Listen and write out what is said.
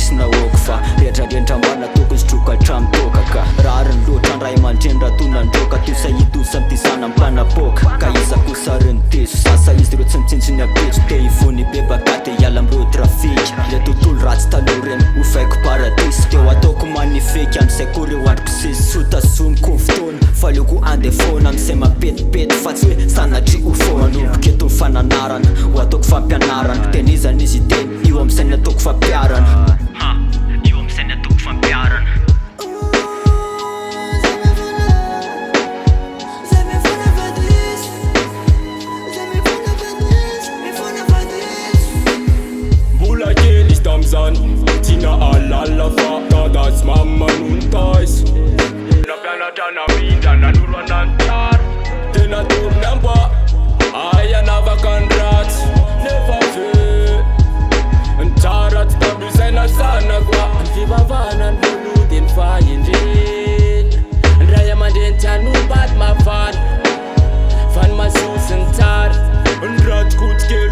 sina wokfa rehetra rientrambana tokony sitroka hatramintoka ka rariny loatra andray aman-dreny tonandroka teo sahidosa am'tisana mipanapoka ka iza kosa reny teso sasa izy reo tsy mitsintsiny apetso te ivony bebaka te hiala amreo trafika le tontolo ratsy taloha reny hofaiko paradisy teo ataoko manifeky am'izay koreo androko sisy sotasomiko fotoana faleoko andefona am'izay mapetipety fa tsy hoe sanatry ho foanomboka eto fananarana ho ataoko fampianarana tenizany izy teny io am'izay ataoko fampiarana io am'izay ataoko fampiarana Tina alala fa dadas mamma nun tais na pianata na vida na nurwa nan tar tena tur namba aya na vakandrat never fe antarat tabisena sana kwa vivavana nduludin fayindin raya manden tanu bad ma fan masusen tar ndrat kutke